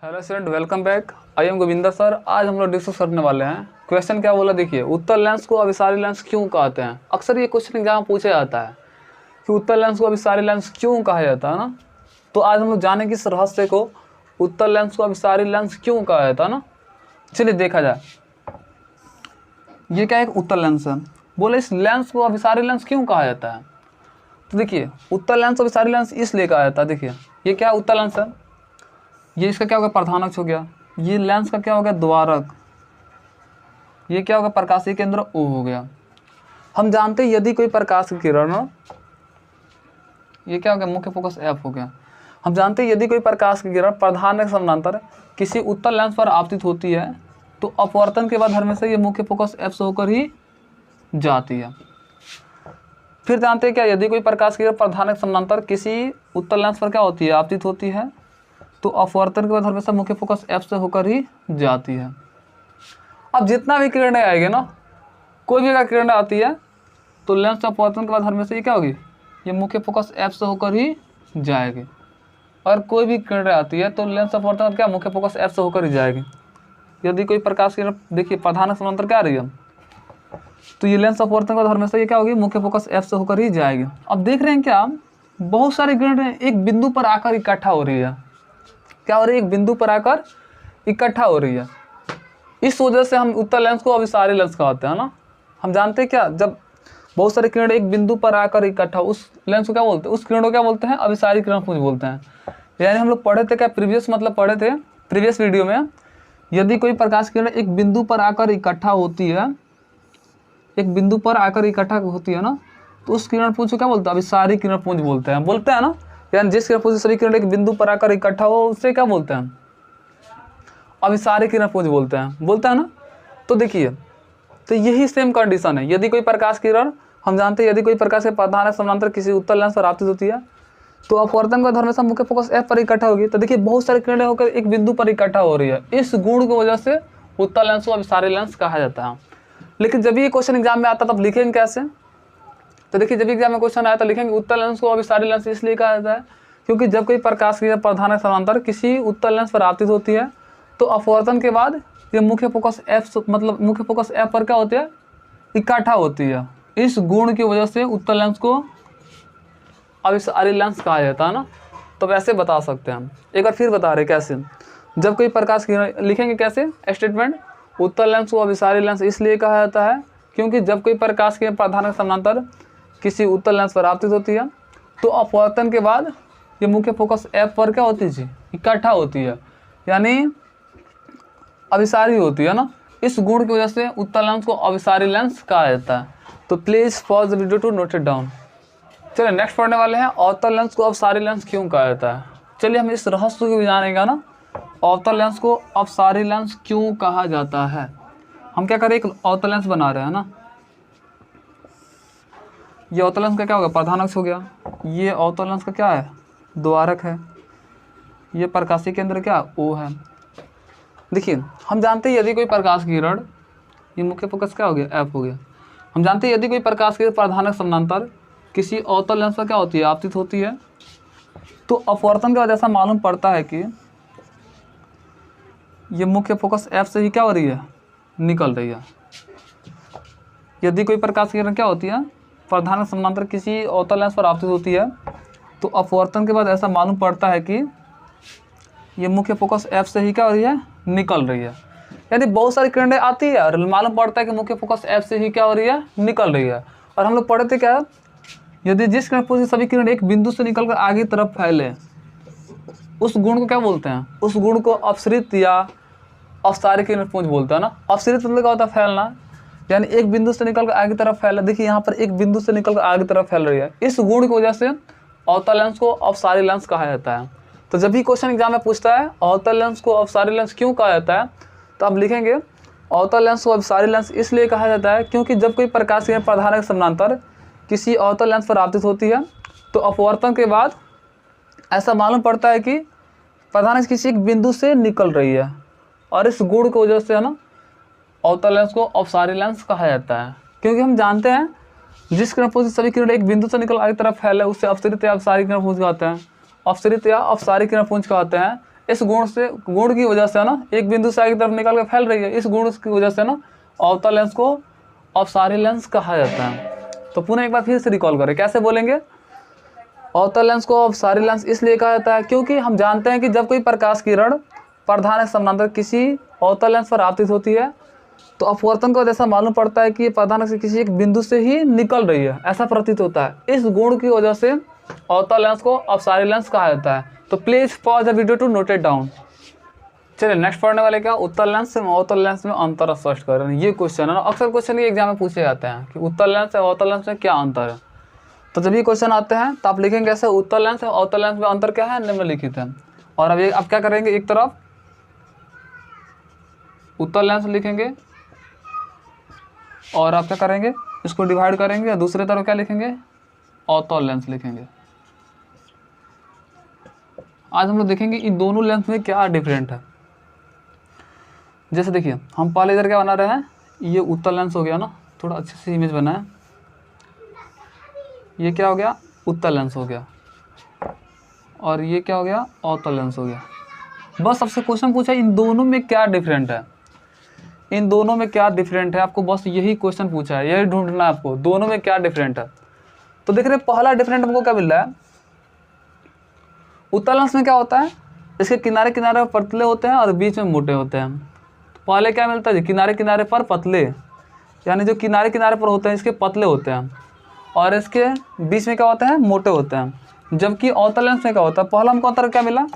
Hello student, welcome back. I am Govinda sir. आज हम लोग डिस्कस करने वाले हैं। क्वेश्चन क्या बोला, देखिए, उत्तल लेंस को अभिसारी लेंस क्यों कहते हैं। अक्सर ये क्वेश्चन एग्जाम में पूछा जाता है कि उत्तल लेंस को अभिसारी लेंस क्यों कहा जाता है ना। तो आज हम लोग जानेंगे इस रहस्य को, उत्तल लेंस को अभिसारी लेंस क्यों कहा जाता है ना। चलिए देखा जाए। ये क्या एक उत्तल लेंस है, बोले इस लेंस को अभिसारी लेंस क्यों कहा जाता है। तो देखिए, उत्तल लेंस अभिसारी लेंस इसलिए कहा जाता है। देखिए ये क्या उत्तल लेंस है, ये इसका क्या होगा प्रधान अक्ष हो गया, ये लेंस का क्या हो गया द्वारक, ये क्या होगा प्रकाशीय केंद्र O हो गया। हम जानते हैं यदि कोई प्रकाश की किरण, ये क्या हो गया मुख्य फोकस F हो गया। हम जानते हैं यदि कोई प्रकाश की किरण प्रधान अक्ष समानांतर किसी उत्तल लेंस पर आपतित होती है तो अपवर्तन के बाद हमेशा ये मुख्य फोकस F से होकर ही जाती है। फिर जानते हैं क्या, यदि कोई प्रकाश की किरण प्रधान अक्ष समानांतर किसी उत्तल लेंस पर क्या होती है आपतित होती है तो अपवर्तन के बाद हमेशा मुख्य फोकस F से होकर ही जाती है। अब जितना भी किरणें आएगी ना, कोई भी अगर किरण आती है तो लेंस अपवर्तन के बाद हमेशा ये क्या होगी, ये मुख्य फोकस F से होकर ही जाएगी। और कोई भी किरण आती है तो लेंस अपवर्तन क्या मुख्य फोकस F से होकर ही जाएगी। यदि कोई प्रकाश किरण देखिए प्रधान समानांतर क्या आ रही है तो ये लेंस अपवर्तन के बाद हमेशा ये क्या होगी मुख्य फोकस F से होकर ही जाएगी। अब देख रहे हैं क्या, बहुत सारी किरणें एक बिंदु पर आकर इकट्ठा हो रही है। क्या हो रही है, एक बिंदु पर आकर इकट्ठा हो रही है। इस वजह से हम उत्तल लेंस को अभिसारी लेंस कहते हैं ना। हम जानते हैं क्या, जब बहुत सारे किरण एक बिंदु पर आकर इकट्ठा, उस लेंस को क्या बोलते हैं, उस किरण को क्या बोलते हैं अभिसारी किरण पुंज बोलते हैं। यानी हम लोग पढ़े थे क्या, प्रीवियस मतलब पढ़े थे प्रीवियस वीडियो में, यदि कोई प्रकाश किरण एक बिंदु पर आकर इकट्ठा होती है, एक बिंदु पर आकर इकट्ठा होती है ना, तो उस किरण पुंज को क्या बोलते हैं अभिसारी किरण पुंज बोलते हैं ना। यानी जिस किरण पुंज से सभी किरण एक बिंदु पर आकर इकट्ठा हो उससे क्या बोलते हैं अभिसारी किरण पुंज बोलते हैं ना। तो देखिए, तो यही सेम कंडीशन है। यदि कोई प्रकाश किरण, हम जानते हैं यदि कोई प्रकाश के प्रधान समानांतर किसी उत्तल लेंस पर आपतित होती है तो अपवर्तन का हमेशा मुख्य फोकस F पर इकट्ठा होगी। तो देखिए बहुत सारी किरणें होकर एक बिंदु पर इकट्ठा हो रही है। इस गुण की वजह से उत्तल लेंस को अभिसारी लेंस कहा जाता है। लेकिन जब ये क्वेश्चन एग्जाम में आता तब लिखेंगे कैसे, तो देखिए जब एग्जाम में क्वेश्चन आया तो लिखेंगे उत्तल लेंस को अभिसारी लेंस इसलिए कहा जाता है क्योंकि जब कोई प्रकाश की प्रधान समानांतर किसी उत्तल लेंस पर आपतित होती है तो अपवर्तन के बाद ये मुख्य फोकस F मतलब मुख्य फोकस F पर क्या होती है इकट्ठा होती है। इस गुण की वजह से उत्तल लेंस को अभिसारी लेंस कहा जाता है ना। तो वैसे बता सकते हैं हम, एक बार फिर बता रहे कैसे। जब कोई प्रकाश की लिखेंगे कैसे स्टेटमेंट, उत्तल लेंस को अभिसारी लेंस इसलिए कहा जाता है क्योंकि जब कोई प्रकाश की प्रधान समानांतर किसी उत्तल लेंस पर आपतित होती है तो अपवर्तन के बाद ये मुख्य फोकस F पर क्या होती है इकट्ठा होती है, यानी अभिसारी होती है ना। इस गुण की वजह से उत्तल लेंस को अभिसारी लेंस कहा जाता है। तो please pause the video to note it down. चलिए नेक्स्ट पढ़ने वाले हैं, अवतल लेंस को अभिसारी लेंस क्यों कहा जाता है। चलिए हम इस रहस्य को भी जानेगा ना, अवतल लेंस को अभिसारी लेंस क्यों कहा जाता है। हम क्या करें, एक अवतल लेंस बना रहे हैं ना, ये अवतल लेंस का क्या होगा प्रधान अक्ष हो गया, ये अवतल लेंस का क्या है द्वारक है, ये प्रकाशीय केंद्र क्या O है। देखिए हम जानते हैं यदि कोई प्रकाश की किरण, ये मुख्य फोकस क्या हो गया F हो गया। हम जानते हैं यदि कोई प्रकाश की प्रधान अक्ष समानांतर किसी अवतल लेंस पर क्या होती है आपतित होती है तो अपवर्तन के बाद ऐसा मालूम पड़ता है कि ये मुख्य फोकस F से ही क्या हो रही है निकल रही है। यदि कोई प्रकाश की किरण क्या होती है प्रधान समानांतर किसी अवतल लेंस पर आपतित होती है तो अपवर्तन के बाद ऐसा मालूम पड़ता है कि ये मुख्य फोकस F से ही क्या हो रही है निकल रही है। यानी बहुत सारी किरणें आती है और मालूम पड़ता है कि मुख्य फोकस F से ही क्या हो रही है निकल रही है। और हम लोग पढ़े थे क्या, यदि जिस किरण पुंज सभी किरण एक बिंदु से निकलकर आगे तरफ फैले उस गुण को क्या बोलते हैं, उस गुण को अपसरित या अवसारी किरण पुंज बोलते हैं ना। अपसरित मतलब क्या होता है फैलना, यानी एक बिंदु से निकलकर आगे तरफ फैला। देखिए यहाँ पर एक बिंदु से निकलकर आगे तरफ फैल रही है। इस गुण की वजह से अवतल लेंस को अभिसारी लेंस कहा जाता है। तो जब भी क्वेश्चन एग्जाम में पूछता है अवतल लेंस को अभिसारी लेंस क्यों कहा जाता है तो आप लिखेंगे अवतल लेंस को अभिसारी लेंस इसलिए कहा जाता है क्योंकि जब कोई प्रकाश की प्रधान समानांतर किसी अवतल लेंस पर आपतित होती है तो अपवर्तन के बाद ऐसा मालूम पड़ता है कि प्रधान किसी एक बिंदु से निकल रही है। और इस गुण की वजह से है ना अवतल लेंस को अभिसारी लेंस कहा जाता है। क्योंकि हम जानते हैं जिस किरण पुंज सभी किरण एक बिंदु से निकल आगे तरफ फैले उससे अपसरित या अभिसारी किरण पुंज कहते हैं। अपसरित या अभिसारी किरण पुंज कहते हैं। इस गुण की वजह से ना एक बिंदु से आगे की तरफ निकल के फैल रही है, इस गुण की वजह से ना अवतल लेंस को अपसारी लेंस कहा जाता है। तो पुनः एक बार फिर से रिकॉल करें, कैसे बोलेंगे? अवतल लेंस को अपसारी लेंस इसलिए कहा जाता है क्योंकि हम जानते हैं कि जब कोई प्रकाश किरण प्रधान समानांतर किसी अवतल लेंस पर आपतित होती है तो अपवर्तन को जैसा मालूम पड़ता है कि ये प्रधान से किसी एक बिंदु से ही निकल रही है, ऐसा प्रतीत होता है। इस गुण की वजह से अवतल लेंस को अपसारी लेंस कहा जाता है। तो please pause the video to note it down. चलिए नेक्स्ट पढ़ने वाले क्या, उत्तल लेंस से अवतल लेंस में अंतर स्पष्ट करें। ये क्वेश्चन है ना, अक्सर क्वेश्चन ये एग्जाम में पूछे जाते हैं कि उत्तल लेंस और अवतल लेंस में क्या अंतर है। तो जब ये क्वेश्चन आते हैं तो आप लिखेंगे कैसे, उत्तल लेंस और अवतल लेंस में अंतर क्या है, निम्नलिखित है। और अब क्या करेंगे, एक तरफ उत्तल लेंस लिखेंगे और आप क्या करेंगे, इसको डिवाइड करेंगे, और दूसरी तरफ क्या लिखेंगे, अवतल लेंस लिखेंगे। आज हम लोग देखेंगे इन दोनों लेंस में क्या डिफरेंट है। जैसे देखिए हम पहले इधर क्या बना रहे हैं, ये उत्तल लेंस हो गया ना, थोड़ा अच्छे से इमेज बनाए, ये क्या हो गया, उत्तल लेंस हो गया, और ये क्या हो गया, अवतल लेंस हो गया। बस सबसे क्वेश्चन पूछा इन दोनों में क्या डिफरेंट है, इन दोनों में क्या डिफरेंट है, आपको बस यही क्वेश्चन पूछा है, यही ढूंढना है आपको, दोनों में क्या डिफरेंट है। तो देख रहे हैं पहला डिफरेंट हमको क्या मिल रहा है, उत्तल लेंस में क्या होता है, इसके किनारे किनारे पतले होते हैं और बीच में मोटे होते हैं। तो पहले क्या मिलता है, किनारे किनारे पर पतले, यानी जो किनारे किनारे पर होते हैं इसके पतले होते हैं, और इसके बीच में क्या होते हैं, मोटे होते हैं। जबकि अवतल लेंस में क्या होता है, पहला हमको अंतर क्या मिला,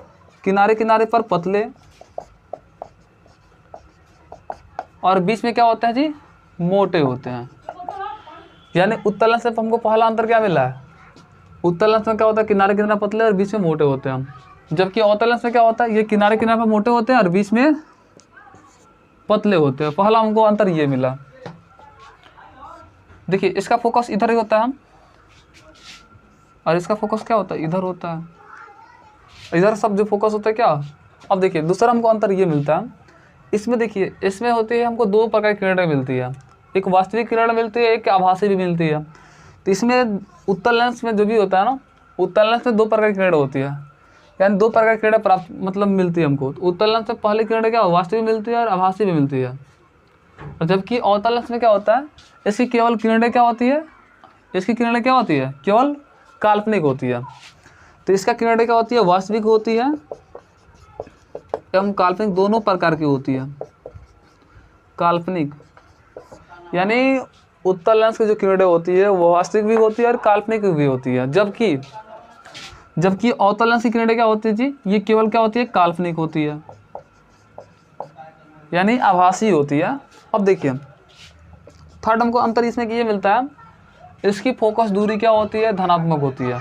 किनारे किनारे पर पतले और बीच में क्या होता है जी, मोटे होते हैं। यानी उत्तल लेंस में हमको पहला अंतर क्या मिला है, उत्तल लेंस में क्या होता है, किनारे किनारे पतले और बीच में मोटे होते हैं। जबकि अवतल लेंस में क्या होता है, ये किनारे किनारे पर मोटे होते हैं और बीच में पतले होते हैं। पहला हमको अंतर ये मिला। देखिए इसका फोकस इधर ही होता है और इसका फोकस क्या होता है, इधर होता है, इधर सब जो फोकस होता है क्या। अब देखिए दूसरा हमको अंतर ये मिलता है, इसमें देखिए इसमें होती है हमको दो प्रकार की किरणें मिलती है, एक वास्तविक किरण मिलती है, एक आभासी भी मिलती है। तो इसमें उत्तल लेंस में जो भी होता है ना, उत्तल लेंस में दो प्रकार की किरणें होती है, यानी दो प्रकार की किरणें प्राप्त मतलब मिलती है हमको। तो उत्तल लेंस में पहली किरणें क्या वास्तविक मिलती है और आभासी भी मिलती है। और जबकि अवतल लेंस में क्या होता है, इसकी केवल किरणें क्या होती है, इसकी किरणें क्या होती है, केवल काल्पनिक होती है। तो इसका किरणें क्या होती है, वास्तविक होती है एवं काल्पनिक, दोनों प्रकार की होती है। काल्पनिक यानी उत्तल लेंस की जो किरणें होती है वो वास्तविक भी होती है और काल्पनिक भी होती है। जबकि अवतल लेंस की किरणें क्या होती है जी, ये केवल क्या होती है, काल्पनिक होती है, यानी आभासी होती है। अब देखिए थर्ड हमको अंतर इसमें ये मिलता है, इसकी फोकस दूरी क्या होती है, धनात्मक होती है।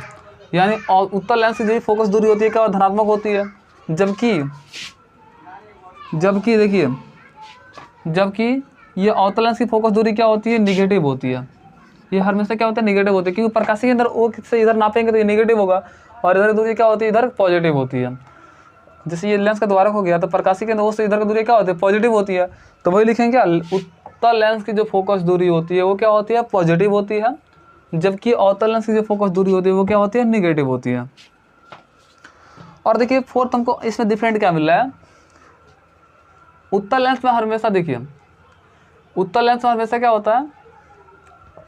यानी उत्तल लेंस की जो फोकस दूरी होती है क्या धनात्मक होती है, जबकि देखिए जबकि ये अवतल लेंस की फोकस दूरी क्या होती है, निगेटिव होती है। ये हमेशा क्या होता है, निगेटिव होती है, क्योंकि प्रकाश के अंदर ओ से इधर नापेंगे तो ये निगेटिव होगा, और इधर दूरी क्या होती है, इधर पॉजिटिव होती है। जैसे ये लेंस का द्वारक हो गया तो प्रकाशी के अंदर ओ से इधर की दूरी क्या होती है, पॉजिटिव होती है। तो वही लिखेंगे क्या, उत्तल लेंस की जो फोकस दूरी होती है वो क्या होती है, पॉजिटिव होती है, जबकि अवतल लेंस की जो फोकस दूरी होती है वो क्या होती है, निगेटिव होती है। और देखिए फोर्थ हमको इसमें डिफरेंट क्या मिल रहा है, उत्तल लेंस में हमेशा देखिए, उत्तल लेंस में हमेशा क्या होता है,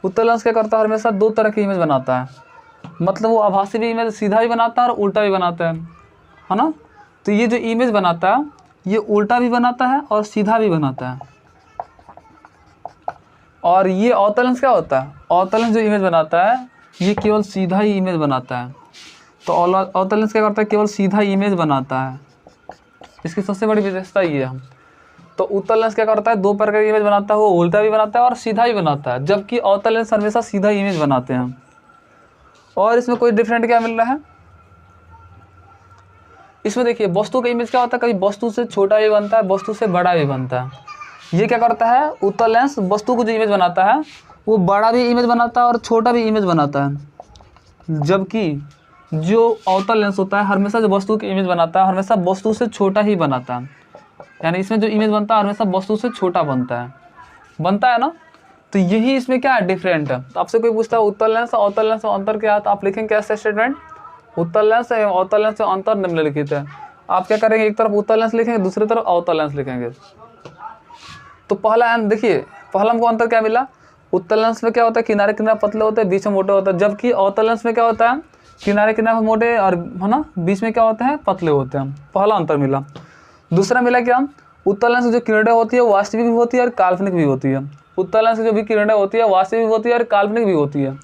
उत्तल लेंस क्या करता है, हमेशा दो तरह की इमेज बनाता है। मतलब वो आभासी भी इमेज सीधा भी बनाता है और उल्टा भी बनाता है ना। तो ये जो इमेज बनाता है ये उल्टा भी बनाता है और सीधा भी बनाता है। और ये अवतल लेंस क्या होता है, अवतल लेंस जो इमेज बनाता है ये केवल सीधा ही इमेज बनाता है। तो अवतल लेंस क्या करता है, केवल सीधा इमेज बनाता है, इसकी सबसे बड़ी विशेषता ये है। तो उत्तल लेंस क्या करता है, दो प्रकार की इमेज बनाता है, वो उल्टा भी बनाता है और सीधा भी बनाता है, जबकि अवतल लेंस हमेशा सीधा इमेज बनाते हैं। और इसमें कोई डिफरेंट क्या मिल रहा है, इसमें देखिए वस्तु का इमेज क्या होता है, कभी वस्तु से छोटा भी बनता है, वस्तु से बड़ा भी बनता है। ये क्या करता है, उत्तल लेंस वस्तु को जो इमेज बनाता है वो बड़ा भी इमेज बनाता है और छोटा भी इमेज बनाता है। जबकि जो अवतल लेंस होता है हमेशा जो वस्तु की इमेज बनाता है हमेशा वस्तु से छोटा ही बनाता है, यानी इसमें जो इमेज बनता है हमेशा वस्तु से छोटा बनता है ना। तो यही इसमें क्या है, डिफरेंट है। तो आपसे कोई पूछता है उत्तल लेंस और अवतल लेंस में अंतर क्या है, तो आप लिखेंगे कैसे स्टेटमेंट, उत्तल लेंस एवं अवतल लेंस में अंतर निम्नलिखित है। आप क्या करेंगे, एक तरफ उत्तल लेंस लिखेंगे, दूसरी तरफ अवतल लेंस लिखेंगे। तो पहला देखिए, पहला हमको अंतर क्या मिला, उत्तल लेंस में क्या होता है किनारे किनारे पतले होते हैं, बीच में मोटे होते हैं, जबकि अवतल लेंस में क्या होता है किनारे किनारे मोटे और है ना बीच में क्या होते हैं पतले होते हैं। पहला अंतर मिला। दूसरा मिला क्या, उत्तल लेंस की जो किरणें होती है वास्तविक भी होती है और काल्पनिक भी होती है। उत्तल लेंस की जो भी किरणें होती है वास्तविक भी होती है और काल्पनिक भी होती है,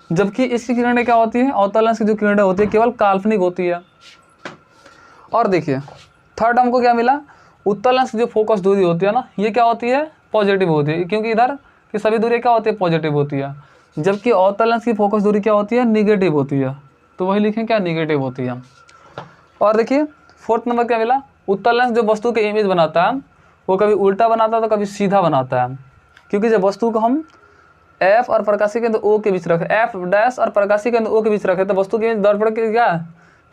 जबकि इसकी किरणें क्या होती है, अवतल लेंस की जो किरणें होती है केवल काल्पनिक होती है। और देखिए थर्ड हमको क्या मिला, उत्तल लेंस की जो फोकस दूरी होती है ना ये क्या होती है पॉजिटिव होती है, क्योंकि इधर की सभी दूरी क्या होती है पॉजिटिव होती है, जबकि अवतल लेंस की फोकस दूरी क्या होती है निगेटिव होती है। तो वही लिखें क्या निगेटिव होती है। और देखिए फोर्थ नंबर क्या मिला, उत्तल लेंस जो वस्तु के इमेज बनाता है वो कभी उल्टा बनाता है तो कभी सीधा बनाता है, क्योंकि जब वस्तु को हम एफ और प्रकाशी के अंदर ओ के बीच रखे, एफ डैश और प्रकाशी के अंदर ओ के बीच रखे, तो वस्तु के इमेज दर्पण के क्या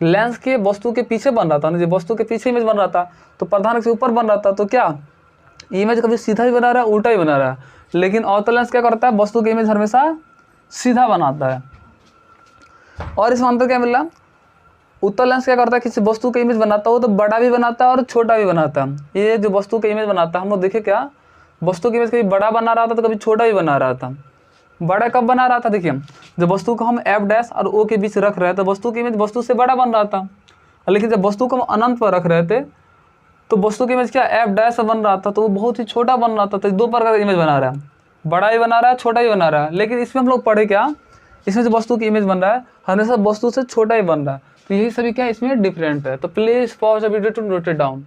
लेंस के वस्तु के पीछे बन रहा था ना, जब वस्तु के पीछे इमेज बन रहा था तो प्रधान के ऊपर बन रहा था, तो क्या इमेज कभी सीधा ही बना रहा है उल्टा ही बना रहा है। लेकिन अवतल लेंस क्या करता है वस्तु की इमेज हमेशा सीधा बनाता है। और इसमें अंतर क्या मिल रहा, उत्तल लेंस क्या करता है किसी वस्तु की इमेज बनाता हो तो बड़ा भी बनाता है और छोटा भी बनाता है। ये जो वस्तु की इमेज बनाता है हम लोग देखे क्या वस्तु की इमेज कभी बड़ा बना रहा था तो कभी छोटा भी बना रहा था। बड़ा कब बना रहा था, देखिए जब वस्तु को हम एफ डैश और ओ के बीच रख रहे हैं तो वस्तु की इमेज वस्तु से बड़ा बन रहा था, लेकिन जब वस्तु को हम अनंत पर रख रहे थे तो वस्तु की इमेज क्या एफ डैश बन रहा था तो वो बहुत ही छोटा बन रहा था। तो दो प्रकार का इमेज बना रहा है, बड़ा ही बना रहा है छोटा ही बना रहा है। लेकिन इसमें हम लोग पढ़े क्या, इसमें जो वस्तु की इमेज बन रहा है हमेशा वस्तु से छोटा ही बन रहा है। तो यही सभी क्या इसमें डिफरेंट है। तो please pause the video to note it down.